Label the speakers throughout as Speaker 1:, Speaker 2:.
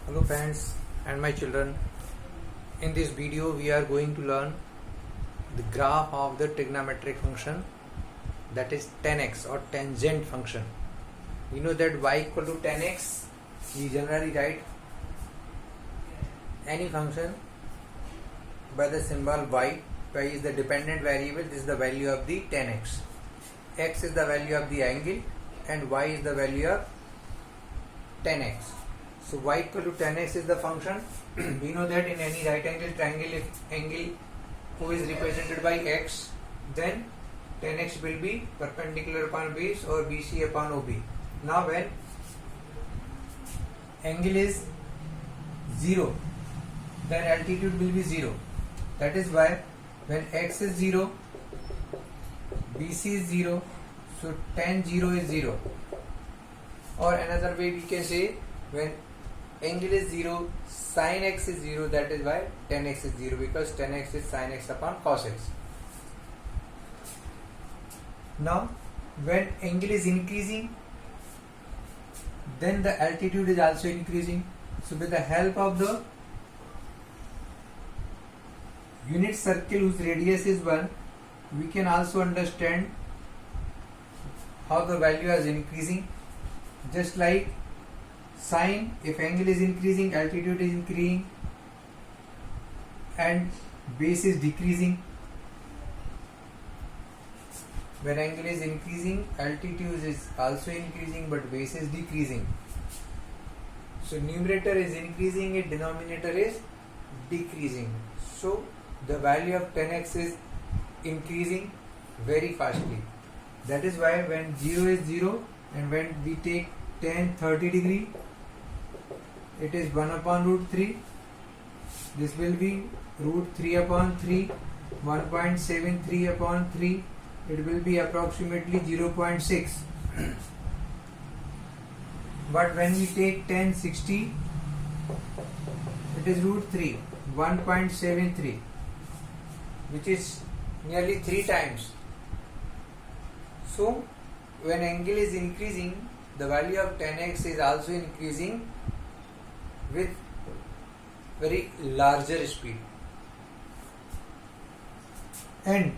Speaker 1: Hello friends and my children. In this video we are going to learn the graph of the trigonometric function, that is tan x or tangent function. We know that y equal to tan x. We generally write any function by the symbol y. Y is the dependent variable. This is the value of the tan x. X is the value of the angle and y is the value of tan x. So y equal to tan x is the function. We know that in any right angle triangle, if angle O is represented by x, then tan x will be perpendicular upon base or BC upon OB. Now when angle is 0, then altitude will be 0. That is why when x is 0, BC is 0, so tan 0 is 0. Or another way we can say, when angle is 0, sin x is 0, that is why tan x is 0, because tan x is sin x upon cos x. Now when angle is increasing, then the altitude is also increasing. So with the help of the unit circle whose radius is 1, we can also understand how the value is increasing. Just like sine, if angle is increasing, altitude is increasing and base is decreasing. When angle is increasing, altitude is also increasing but base is decreasing. So numerator is increasing and denominator is decreasing. So the value of tan x is increasing very fastly. That is why when 0 is 0 and when we take tan 30 degree, it is 1 upon root 3. This will be root 3 upon 3, 1.73 upon 3. It will be approximately 0.6. But when we take tan 60, it is root 3, 1.73, which is nearly 3 times. So when angle is increasing, the value of tan x is also increasing with very larger speed. And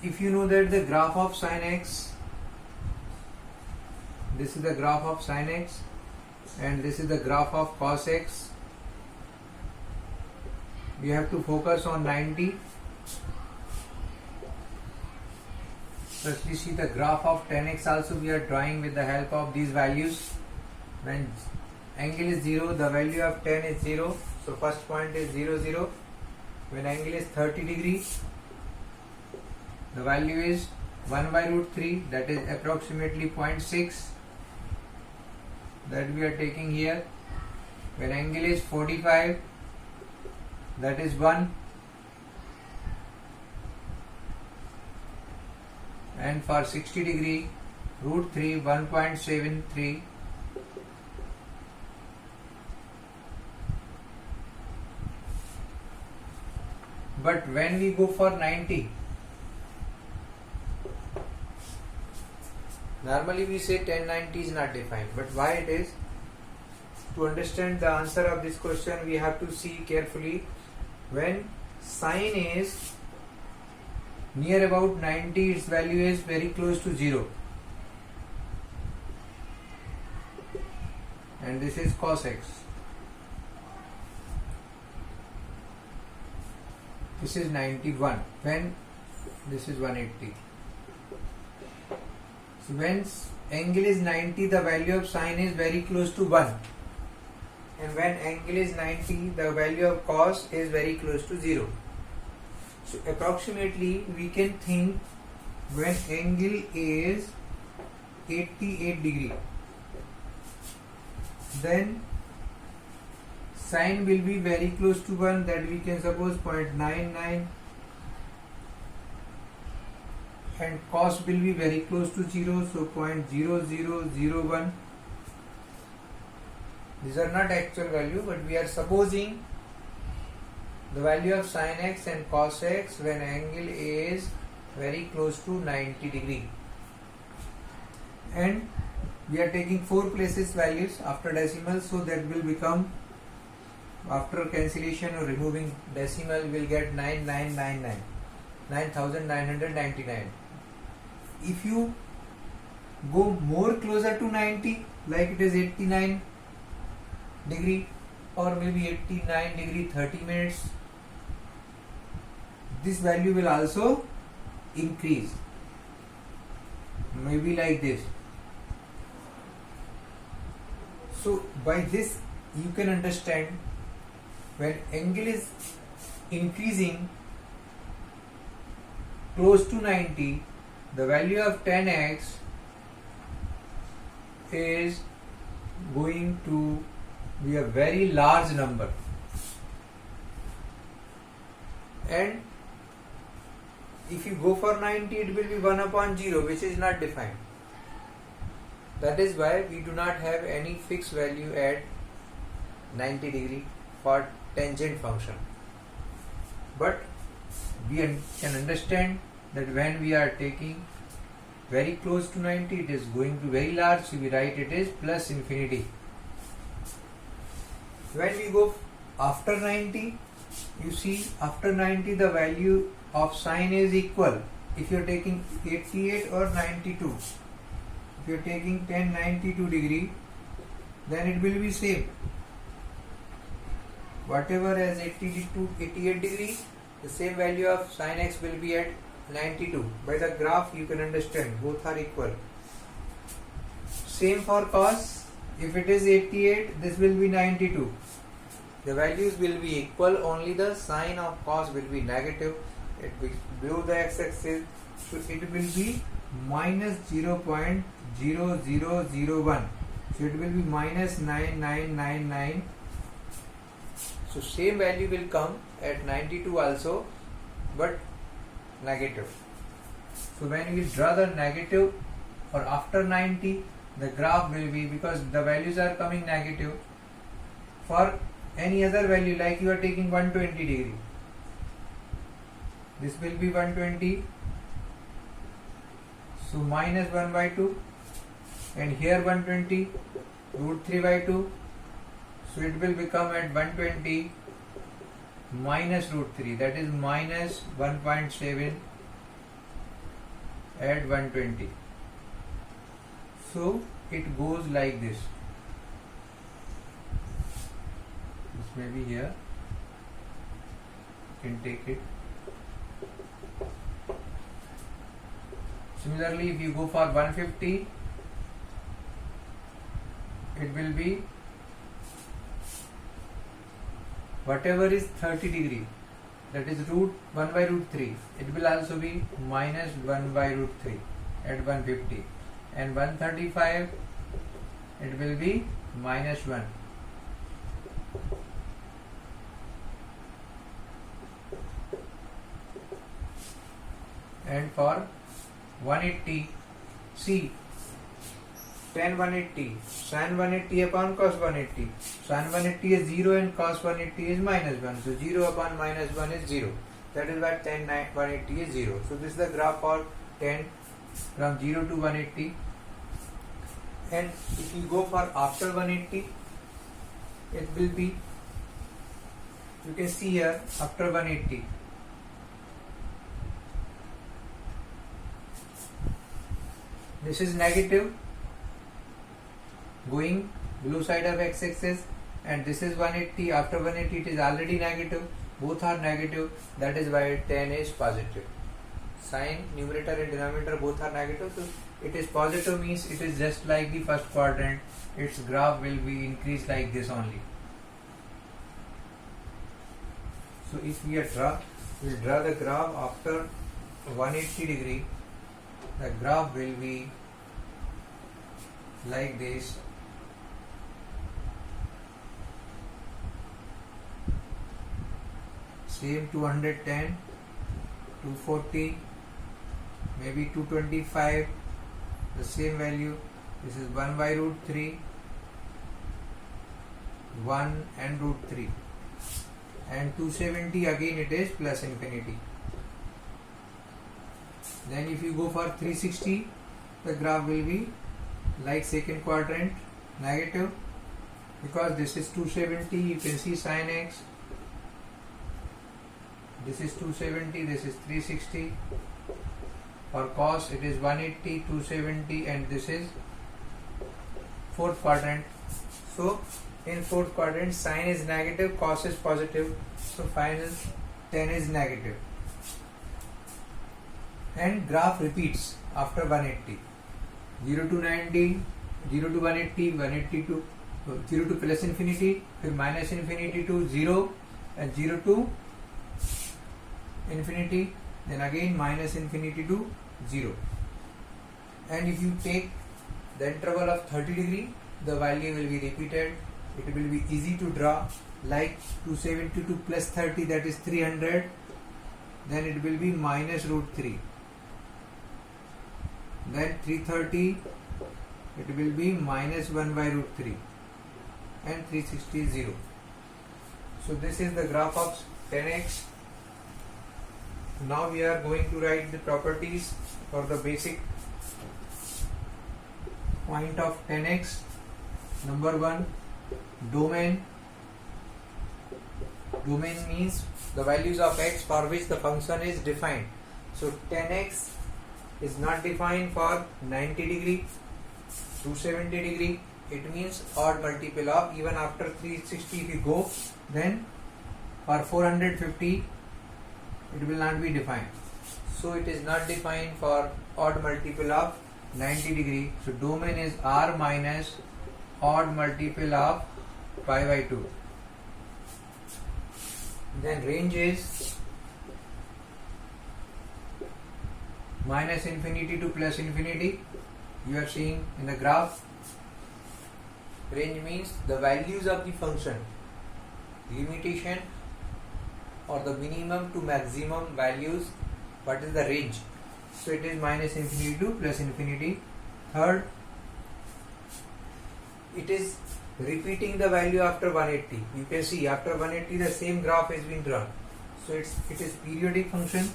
Speaker 1: if you know that the graph of sin x, this is the graph of sin x and this is the graph of cos x, we have to focus on 90. Firstly, see the graph of tan x also we are drawing with the help of these values. When angle is 0, the value of tan is 0. So first point is 0, 0. When angle is 30 degrees, the value is 1 by root 3, that is approximately 0.6, that we are taking here. When angle is 45, that is 1. And for 60 degree, root 3, 1.73. But when we go for 90, normally we say tan 90 is not defined. But why it is? To understand the answer of this question, we have to see carefully. When sine is near about 90, its value is very close to 0. And this is cos x. This is 91. When this is 180. So when angle is 90, the value of sine is very close to 1. And when angle is 90, the value of cos is very close to 0. So approximately we can think when angle is 88 degree, then sine will be very close to 1, that we can suppose 0.99, and cos will be very close to 0, so 0.0001. These are not actual value, but we are supposing the value of sin x and cos x when angle is very close to 90 degree. And we are taking 4 places values after decimal, so that will become, after cancellation or removing decimal, will get 9999, 9999. If you go more closer to 90, like it is 89 degree or maybe 89 degree 30 minutes, this value will also increase, maybe like this. So by this you can understand, when angle is increasing close to 90, the value of 10x is going to be a very large number, and if you go for 90, it will be 1 upon 0, which is not defined. That is why we do not have any fixed value at 90 degree for tangent function. But we can understand that when we are taking very close to 90, it is going to be very large, so we write it is plus infinity. When we go after 90, you see after 90 the value of sine is equal. If you are taking 88 or 92, if you are taking 1092 degree, then it will be same. Whatever as 88 degree, the same value of sine x will be at 92. By the graph you can understand both are equal. Same for cos. If it is 88, this will be 92. The values will be equal, only the sign of cos will be negative. It will be below the x-axis, so it will be minus 0.0001. So it will be minus 9999. So same value will come at 92 also, but negative. So when we draw the negative or after 90, the graph will be, because the values are coming negative. For any other value, like you are taking 120 degree, this will be 120, so minus 1 by 2, and here 120 root 3 by 2, so it will become at 120 minus root 3, that is minus 1.7 at 120. So it goes like this. This may be here, you can take it. Similarly, if you go for 150, it will be whatever is 30 degree, that is root 1 by root 3, it will also be minus 1 by root 3 at 150, and 135 it will be minus 1. And for 180, see, tan 180, sin 180 upon cos 180. Sin 180 is 0 and cos 180 is minus 1. So 0 upon minus 1 is 0. That is why tan 180 is 0. So this is the graph for tan from 0 to 180. And if you go for after 180, it will be, you can see here after 180. This is negative, going below side of x-axis, and this is 180. After 180 it is already negative, both are negative, that is why tan is positive. Sine, numerator and denominator both are negative, so it is positive, means it is just like the first quadrant, its graph will be increased like this only. So if we will draw the graph after 180 degree, the graph will be like this. Same 210, 240, maybe 225, the same value. This is 1 by root 3, 1 and root 3, and 270 again it is plus infinity. Then if you go for 360, the graph will be like second quadrant negative, because this is 270, you can see sin x, this is 270, this is 360. For cos it is 180, 270, and this is fourth quadrant. So in fourth quadrant sin is negative, cos is positive, so final tan is negative. And graph repeats after 180. 0 to 90, 0 to 180, 180 to 0 to plus infinity, फिर minus infinity to 0, and 0 to infinity, then again minus infinity to 0. And if you take the interval of 30 degree, the value will be repeated. It will be easy to draw, like 272 plus 30, that is 300, then it will be minus root 3. Then 330, it will be minus 1 by root 3, and 360 is 0. So this is the graph of 10x. Now we are going to write the properties for the basic point of 10x. Number 1, domain. Domain means the values of x for which the function is defined. So 10x is not defined for 90 degree, 270 degree. It means odd multiple of, even after 360 if you go, then for 450 it will not be defined. So it is not defined for odd multiple of 90 degree. So domain is r minus odd multiple of pi by 2. Then range is minus infinity to plus infinity. You are seeing in the graph. Range means the values of the function, limitation or the minimum to maximum values. What is the range? So it is minus infinity to plus infinity. Third, it is repeating the value after 180. You can see after 180 the same graph has been drawn. So it is periodic function.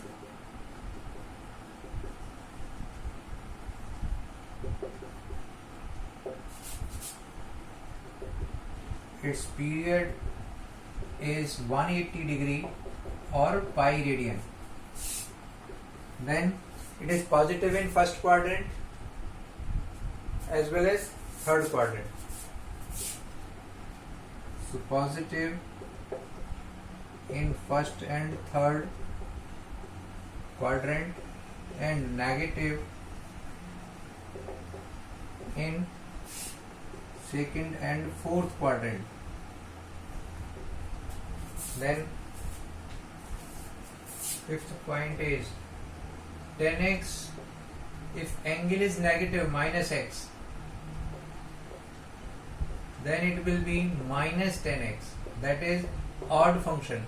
Speaker 1: Its period is 180 degree or pi radian. Then it is positive in first quadrant as well as third quadrant. So positive in first and third quadrant and negative in second and fourth quadrant. Then fifth point is 10x if angle is negative minus x, then it will be minus 10x, that is odd function.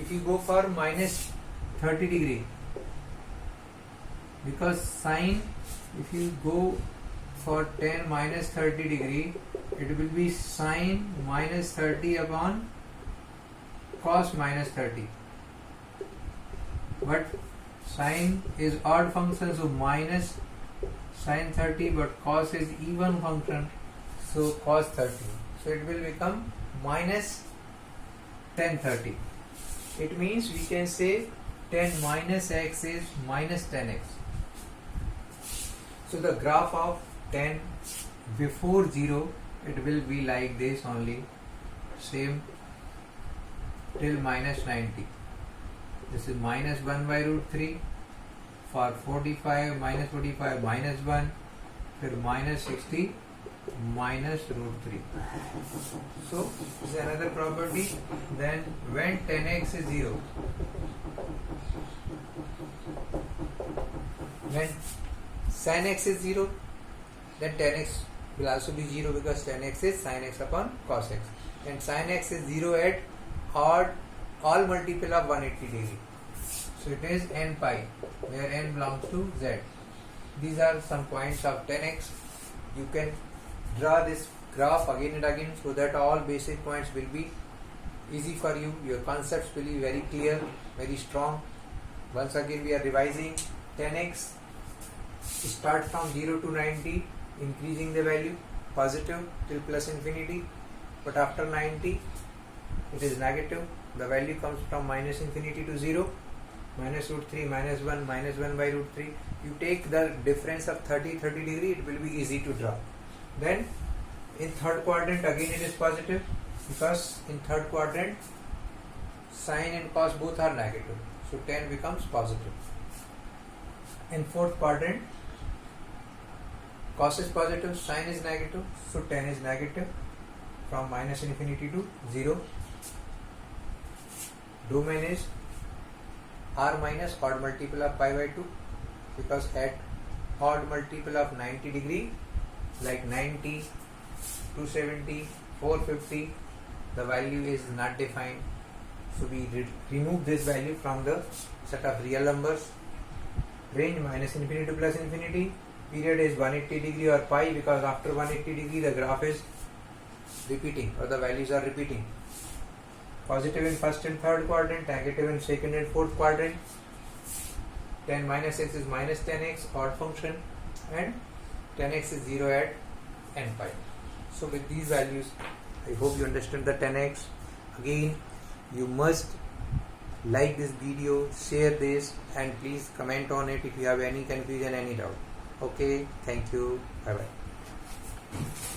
Speaker 1: If you go for minus 30 degree, because sine, if you go for 10 minus 30 degree, it will be sine minus 30 upon cos minus 30. But sine is odd function, so minus sin 30, but cos is even function, so cos 30. So it will become minus 10 30. It means we can say 10 minus x is minus 10x. So the graph of 10 before 0, it will be like this only, same till minus 90. This is minus 1 by root 3. For 45, minus 45, minus 1, फिर minus 60, minus root 3. So this is another property. Then when 10x is 0, when sin x is 0, then 10x will also be 0, because 10x is sin x upon cos x, and sin x is 0 at odd all multiple of 180 degree. So it is n pi, where n belongs to z. These are some points of 10x. You can draw this graph again and again, so that all basic points will be easy for you. Your concepts will be very clear, very strong. Once again we are revising 10x start from 0 to 90, increasing the value positive till plus infinity, but after 90 it is negative. The value comes from minus infinity to 0, minus root 3, minus 1 by root 3. You take the difference of 30 degree, it will be easy to draw. Then in third quadrant again it is positive, because in third quadrant sine and cos both are negative, so tan becomes positive. In fourth quadrant cos is positive, sine is negative, so tan is negative from minus infinity to 0. Domain is r minus odd multiple of pi by 2, because at odd multiple of 90 degree, like 90, 270, 450, the value is not defined, so we remove this value from the set of real numbers. Range minus infinity to plus infinity. Period is 180 degree or pi, because after 180 degree the graph is repeating, or the values are repeating. Positive in first and third quadrant, negative in second and fourth quadrant. Tan minus x is minus tan x, odd function, and tan x is 0 at n pi. So with these values, I hope you understand the tan x. Again, you must like this video, share this, and please comment on it if you have any confusion, any doubt. Okay, thank you, bye bye.